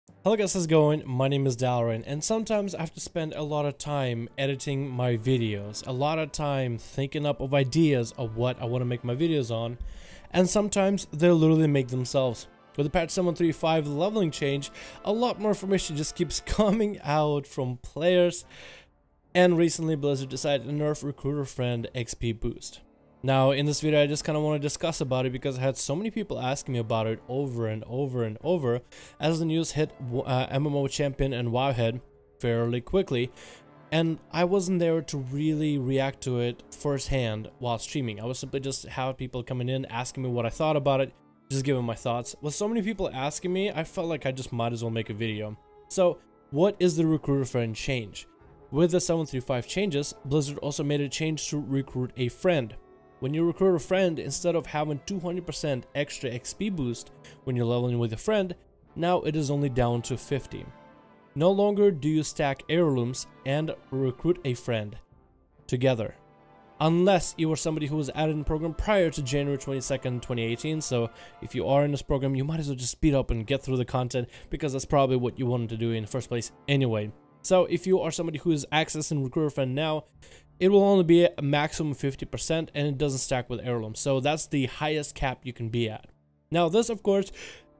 Hello guys, how's it going? My name is Dalrin, and sometimes I have to spend a lot of time editing my videos, a lot of time thinking up of ideas of what I want to make my videos on, and sometimes they literally make themselves. With the patch 7.3.5 leveling change, a lot more information just keeps coming out from players, and recently Blizzard decided to nerf Recruiter Friend XP boost. Now, in this video, I just kind of want to discuss about it because I had so many people asking me about it over and over and over as the news hit MMO Champion and Wowhead fairly quickly, and I wasn't there to really react to it firsthand while streaming. I was simply just have people coming in asking me what I thought about it, just giving my thoughts. With so many people asking me, I felt like I just might as well make a video. So, what is the Recruiter Friend change? With the 7.3.5 changes, Blizzard also made a change to Recruit a Friend. When you recruit a friend, instead of having 200% extra XP boost when you're leveling with a friend, now it is only down to 50. No longer do you stack heirlooms and recruit a friend together, unless you are somebody who was added in the program prior to January 22nd, 2018. So if you are in this program, you might as well just speed up and get through the content, because that's probably what you wanted to do in the first place anyway. So if you are somebody who is accessing Recruiter Friend now, it will only be a maximum 50% and it doesn't stack with heirlooms. So that's the highest cap you can be at. Now this, of course,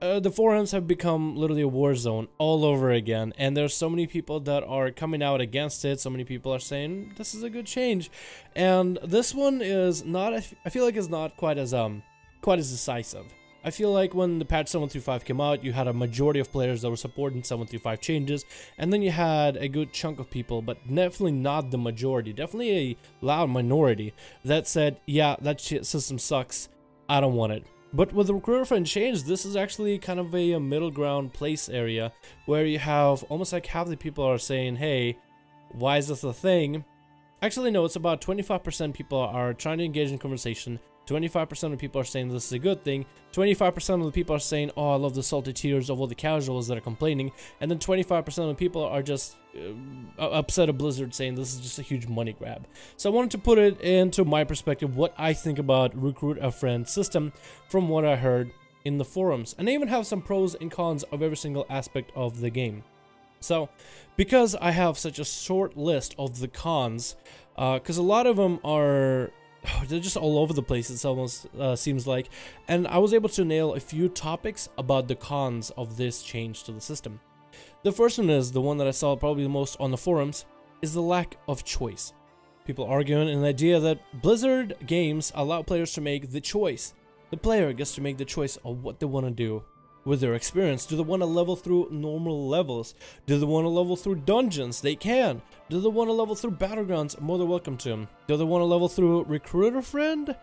the forums have become literally a war zone all over again, and there's so many people that are coming out against it. So many people are saying this is a good change, and this one is not, I feel like it's not quite as decisive. I feel like when the patch 7.3.5 came out, you had a majority of players that were supporting 7.3.5 changes, and then you had a good chunk of people, but definitely not the majority, definitely a loud minority that said, yeah, that system sucks, I don't want it. But with the Recruiter Friend change, this is actually kind of a middle ground place area where you have almost like half the people are saying, hey, why is this a thing? Actually, no, it's about 25% people are trying to engage in conversation. 25% of people are saying this is a good thing. 25% of the people are saying, oh, I love the salty tears of all the casuals that are complaining. And then 25% of the people are just upset at Blizzard, saying this is just a huge money grab. So I wanted to put it into my perspective, what I think about Recruit a Friend system from what I heard in the forums. And I even have some pros and cons of every single aspect of the game. So, because I have such a short list of the cons, because a lot of them are... they're just all over the place, it almost seems like, and I was able to nail a few topics about the cons of this change to the system. The first one is the one that I saw probably the most on the forums, is the lack of choice. People arguing an idea that Blizzard games allow players to make the choice. The player gets to make the choice of what they want to do with their experience. Do they want to level through normal levels? Do they want to level through dungeons? They can. Do they want to level through battlegrounds? More than welcome to them. Do they want to level through Recruiter Friend?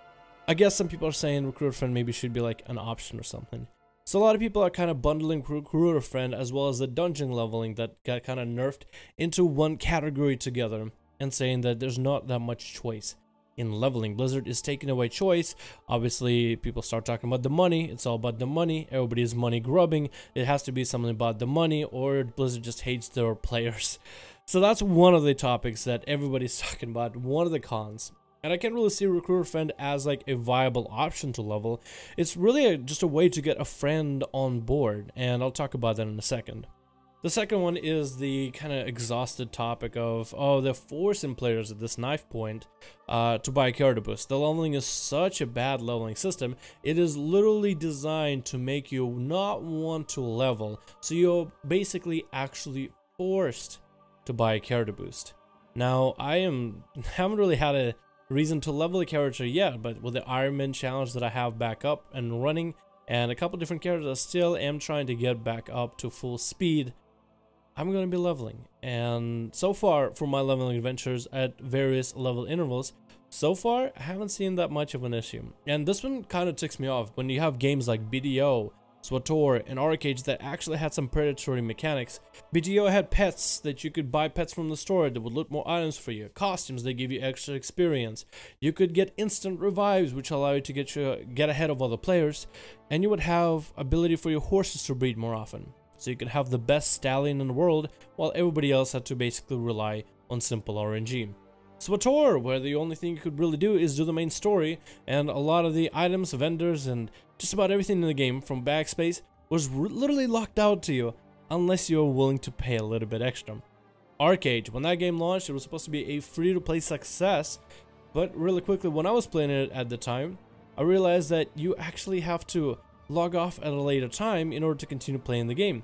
I guess some people are saying Recruiter Friend maybe should be like an option or something. So a lot of people are kind of bundling Recruiter Friend as well as the dungeon leveling that got kind of nerfed into one category together, and saying that there's not that much choice in leveling. Blizzard is taking away choice. Obviously, people start talking about the money. It's all about the money. Everybody is money grubbing. It has to be something about the money, or Blizzard just hates their players. So that's one of the topics that everybody's talking about, one of the cons. And I can't really see Recruiter Friend as like a viable option to level. It's really just a way to get a friend on board, and I'll talk about that in a second. The second one is the kind of exhausted topic of, oh, they're forcing players at this knife point to buy character boost. The leveling is such a bad leveling system. It is literally designed to make you not want to level. So you're basically actually forced to buy a character boost. Now, haven't really had a reason to level a character yet, but with the Iron Man challenge that I have back up and running, and a couple different characters I still am trying to get back up to full speed, I'm going to be leveling. And so far, for my leveling adventures at various level intervals, so far I haven't seen that much of an issue. And this one kind of ticks me off when you have games like BDO, SWTOR, and Arcade that actually had some predatory mechanics. BDO had pets that you could buy pets from the store that would loot more items for you, costumes that give you extra experience. You could get instant revives, which allow you to get ahead of other players, and you would have ability for your horses to breed more often. So you could have the best stallion in the world, while everybody else had to basically rely on simple RNG. SWTOR, where the only thing you could really do is do the main story, and a lot of the items, vendors, and just about everything in the game from backspace was literally locked out to you. unless you're willing to pay a little bit extra. Arcade, when that game launched, it was supposed to be a free-to-play success, but really quickly when I was playing it at the time, I realized that you actually have to log off at a later time in order to continue playing the game.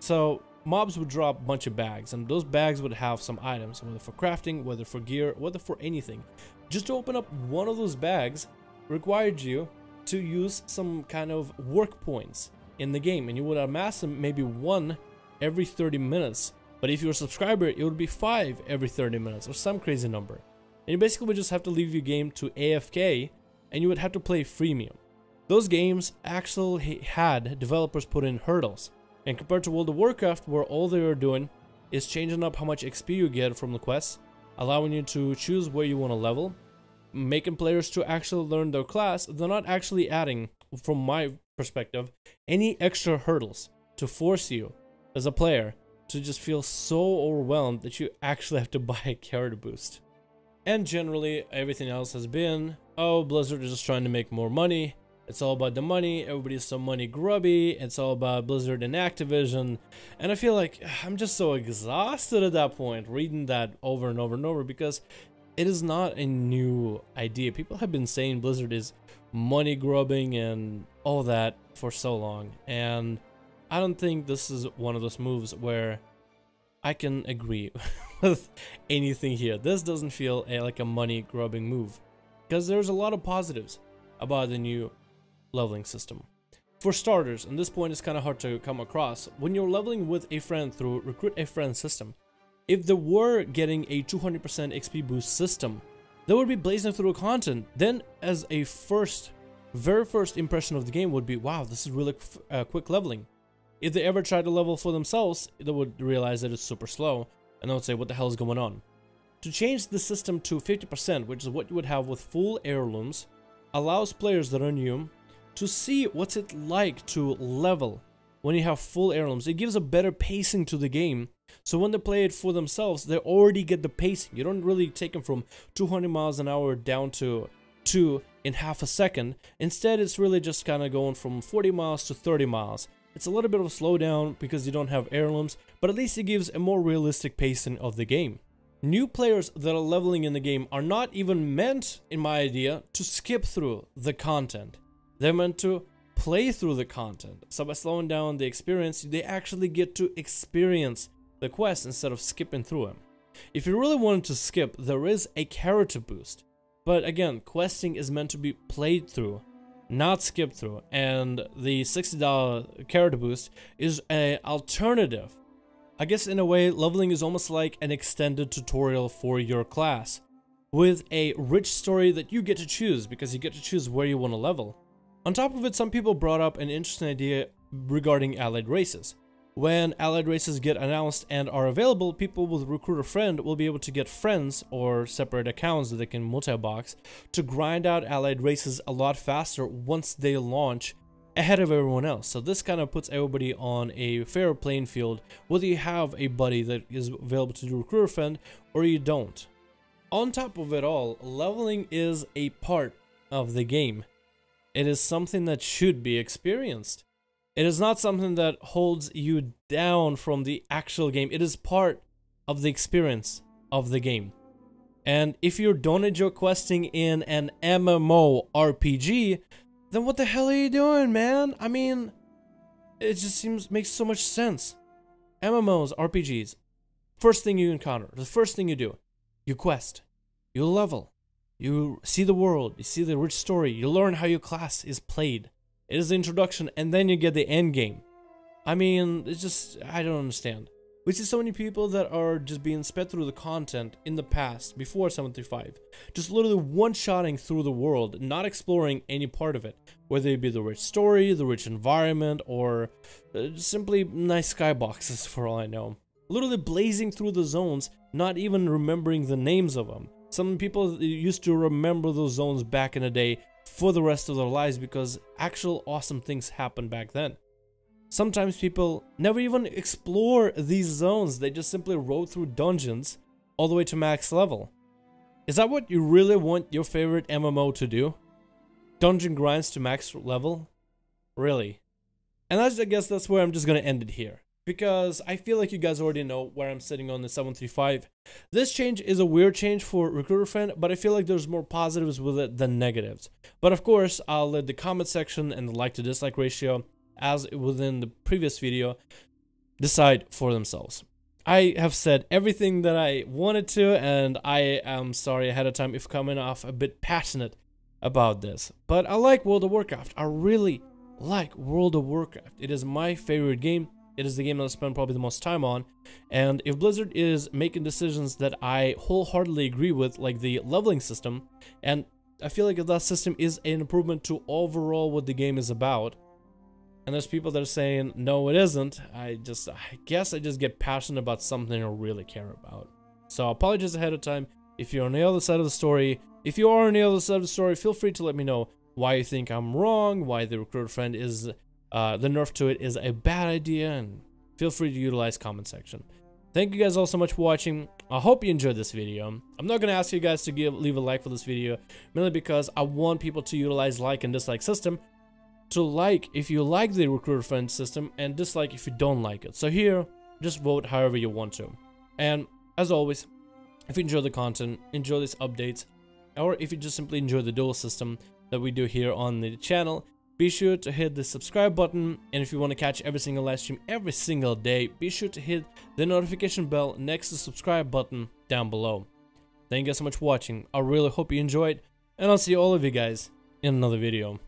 So mobs would drop a bunch of bags, and those bags would have some items, whether for crafting, whether for gear, whether for anything. Just to open up one of those bags required you to use some kind of work points in the game, and you would amass them maybe 1 every 30 minutes. But if you're a subscriber, it would be 5 every 30 minutes, or some crazy number. And you basically would just have to leave your game to AFK, and you would have to play freemium. Those games actually had developers put in hurdles. And compared to World of Warcraft, where all they are doing is changing up how much XP you get from the quests, allowing you to choose where you want to level, making players to actually learn their class, they're not actually adding, from my perspective, any extra hurdles to force you as a player to just feel so overwhelmed that you actually have to buy a character boost. And generally, everything else has been, oh, Blizzard is just trying to make more money. It's all about the money. Everybody's so money grubby. It's all about Blizzard and Activision. And I feel like I'm just so exhausted at that point, reading that over and over and over, because it is not a new idea. People have been saying Blizzard is money grubbing and all that for so long. And I don't think this is one of those moves where I can agree with anything here. This doesn't feel like a money grubbing move, because there's a lot of positives about the new leveling system. For starters, and this point is kind of hard to come across, when you're leveling with a friend through Recruit a Friend system, if they were getting a 200% XP boost system, they would be blazing through content. Then as a very first impression of the game would be, wow, this is really quick leveling. If they ever try to level for themselves, they would realize that it's super slow, and they would say, what the hell is going on? To change the system to 50%, which is what you would have with full heirlooms, allows players that are new to see what's it like to level when you have full heirlooms. It gives a better pacing to the game, so when they play it for themselves, they already get the pacing. You don't really take them from 200 miles an hour down to 2 in half a second. Instead, it's really just kind of going from 40 miles to 30 miles. It's a little bit of a slowdown because you don't have heirlooms, but at least it gives a more realistic pacing of the game. New players that are leveling in the game are not even meant, in my idea, to skip through the content. They're meant to play through the content. So by slowing down the experience, they actually get to experience the quest instead of skipping through them. If you really wanted to skip, there is a character boost. But again, questing is meant to be played through, not skipped through. And the $60 character boost is an alternative. I guess in a way, leveling is almost like an extended tutorial for your class, with a rich story that you get to choose, because you get to choose where you want to level. On top of it, some people brought up an interesting idea regarding allied races. When allied races get announced and are available, people with Recruit a Friend will be able to get friends or separate accounts that they can multi-box to grind out allied races a lot faster once they launch ahead of everyone else. So this kind of puts everybody on a fair playing field, whether you have a buddy that is available to do Recruit a Friend or you don't. On top of it all, leveling is a part of the game. It is something that should be experienced. It is not something that holds you down from the actual game. It is part of the experience of the game. And if you don't enjoy questing in an MMO RPG, then what the hell are you doing, man? I mean, it just makes so much sense. MMOs, RPGs, first thing you encounter, the first thing you do, you quest, you level, you see the world, you see the rich story, you learn how your class is played. It is the introduction, and then you get the end game. I mean, it's just, I don't understand. We see so many people that are just being sped through the content in the past, before 735. Just literally one-shotting through the world, not exploring any part of it. Whether it be the rich story, the rich environment, or simply nice skyboxes for all I know. Literally blazing through the zones, not even remembering the names of them. Some people used to remember those zones back in the day for the rest of their lives because actual awesome things happened back then. Sometimes people never even explore these zones, they just simply roll through dungeons all the way to max level. Is that what you really want your favorite MMO to do? Dungeon grinds to max level? Really? And I guess that's where I'm just gonna end it here. because I feel like you guys already know where I'm sitting on the 735. This change is a weird change for Recruiter Friend, but I feel like there's more positives with it than negatives. But of course, I'll let the comment section and the like to dislike ratio, as within the previous video, decide for themselves. I have said everything that I wanted to, and I am sorry ahead of time if coming off a bit passionate about this. But I like World of Warcraft. I really like World of Warcraft. It is my favorite game. It is the game that I spend probably the most time on. And if Blizzard is making decisions that I wholeheartedly agree with, like the leveling system, and I feel like if that system is an improvement to overall what the game is about, and there's people that are saying, no, it isn't, I guess I just get passionate about something I really care about. So apologies ahead of time if you're on the other side of the story. If you are on the other side of the story, feel free to let me know why you think I'm wrong, why the Recruiter Friend is, the nerf to it is a bad idea, and feel free to utilize comment section. Thank you guys all so much for watching. I hope you enjoyed this video. I'm not gonna ask you guys to leave a like for this video, mainly because I want people to utilize like and dislike system. To like if you like the Recruiter Friend system, and dislike if you don't like it. So here, just vote however you want to. And as always, if you enjoy the content, enjoy these updates, or if you just simply enjoy the dual system that we do here on the channel, be sure to hit the subscribe button. And if you want to catch every single live stream every single day, be sure to hit the notification bell next to the subscribe button down below. Thank you guys so much for watching. I really hope you enjoyed, and I'll see all of you guys in another video.